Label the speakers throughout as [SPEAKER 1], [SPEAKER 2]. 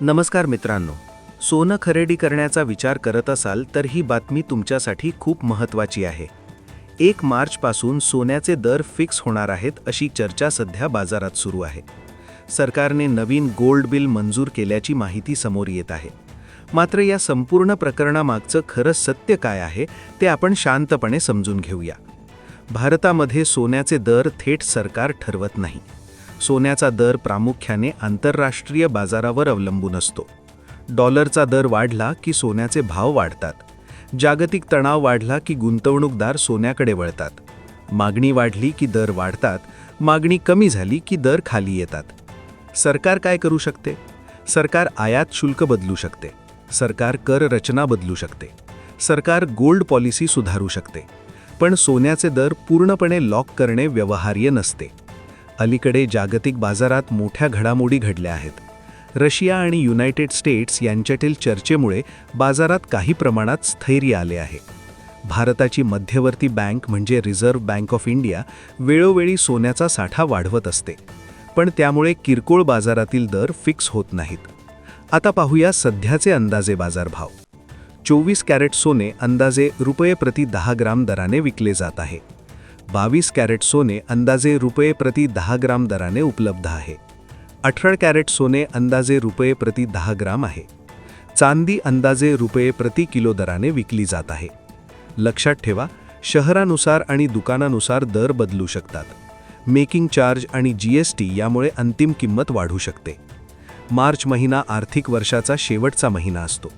[SPEAKER 1] नमस्कार मित्रांनो. सोनं खरेदी करण्याचा विचार करत असाल तर ही बातमी तुमच्यासाठी खूप महत्त्वाची आहे. 1 मार्चपासून सोन्याचे दर फिक्स होणार आहेत अशी चर्चा सध्या बाजारात सुरू आहे. सरकारने नवीन गोल्ड बिल मंजूर केल्याची माहिती समोर येत आहे. मात्र या संपूर्ण प्रकरणामागचं खरं सत्य काय आहे ते आपण शांतपणे समजून घेऊया. भारतामध्ये सोन्याचे दर थेट सरकार ठरवत नाही. सोन्याचा दर प्रामुख्याने आंतरराष्ट्रीय बाजारावर अवलंबून असतो. डॉलरचा दर वाढला की सोन्याचे भाव वाढतात. जागतिक तणाव वाढला की गुंतवणूकदार सोन्याकडे वळतात. मागणी वाढली की दर वाढतात. मागणी कमी झाली की दर खाली येतात. सरकार काय करू शकते? सरकार आयात शुल्क बदलू शकते. सरकार कर रचना बदलू शकते. सरकार गोल्ड पॉलिसी सुधारू शकते. पण सोन्याचे दर पूर्णपणे लॉक करणे व्यवहार्य नसते. अलीकडे जागतिक बाजारात मोठ्या घडामोडी घडल्या आहेत. रशिया आणि युनायटेड स्टेट्स यांच्यातील चर्चेमुळे बाजारात काही प्रमाणात स्थैर्य आले आहे. भारताची मध्यवर्ती बँक म्हणजे रिझर्व्ह बँक ऑफ इंडिया वेळोवेळी सोन्याचा साठा वाढवत असते. पण त्यामुळे किरकोळ बाजारातील दर फिक्स होत नाहीत. आता पाहूया सध्याचे अंदाजे बाजारभाव. 24 कॅरेट सोने अंदाजे रुपये प्रति 10 ग्राम दराने विकले जात आहे. 22 कॅरेट सोने अंदाजे रुपये प्रति 10 ग्राम दराने उपलब्ध आहे. 18 कॅरेट सोने अंदाजे रुपये प्रति 10 ग्राम आहे. चांदी अंदाजे रुपये प्रति किलो दराने विकली जात आहे. लक्षात ठेवा, शहरानुसार आणि दुकानानुसार दर बदलू शकतात. मेकिंग चार्ज आणि GST यामुळे अंतिम किंमत वाढू शकते. मार्च महिना आर्थिक वर्षाचा शेवटचा महिना असतो.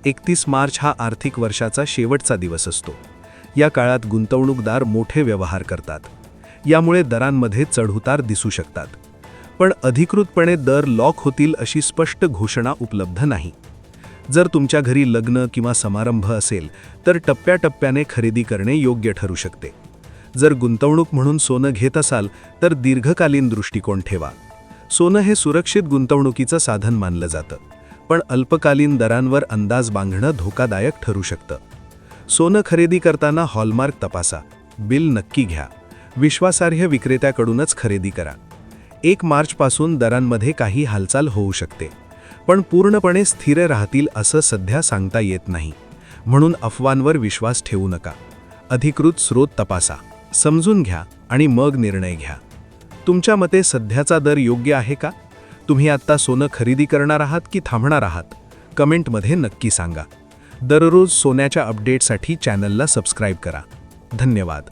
[SPEAKER 1] 31 मार्च हा आर्थिक वर्षाचा शेवटचा दिवस असतो. या काळात गुंतवणूकदार मोठे व्यवहार करतात. यामुळे दरांमध्ये चढउतार दिसू शकतात. पण अधिकृतपणे दर लॉक होतील अशी स्पष्ट घोषणा उपलब्ध नाही. जर तुमच्या घरी लग्न किंवा समारंभ असेल तर टप्प्याटप्प्याने खरेदी करणे योग्य ठरू शकते. जर गुंतवणूक म्हणून सोनं घेत असाल तर दीर्घकालीन दृष्टिकोन ठेवा. सोनं हे सुरक्षित गुंतवणुकीचं साधन मानलं जातं. पण अल्पकालीन दरांवर अंदाज बांधणं धोकादायक ठरू शकतं. सोनं खरेदी करताना हॉलमार्क तपासा. बिल नक्की घ्या. विश्वासार्ह विक्रेत्याकडूनच खरेदी करा. 1 मार्चपासून दरांमध्ये काही हालचाल होऊ शकते. पण पूर्णपणे स्थिर राहतील असं सध्या सांगता येत नाही. म्हणून अफवांवर विश्वास ठेवू नका. अधिकृत स्रोत तपासा, समजून घ्या आणि मग निर्णय घ्या. तुमच्या मते सध्याचा दर योग्य आहे का? तुम्ही आत्ता सोनं खरेदी करणार आहात की थांबणार आहात? कमेंटमध्ये नक्की सांगा. दररोज सोन्याच्या अपडेटसाठी चॅनलला सबस्क्राईब करा. धन्यवाद.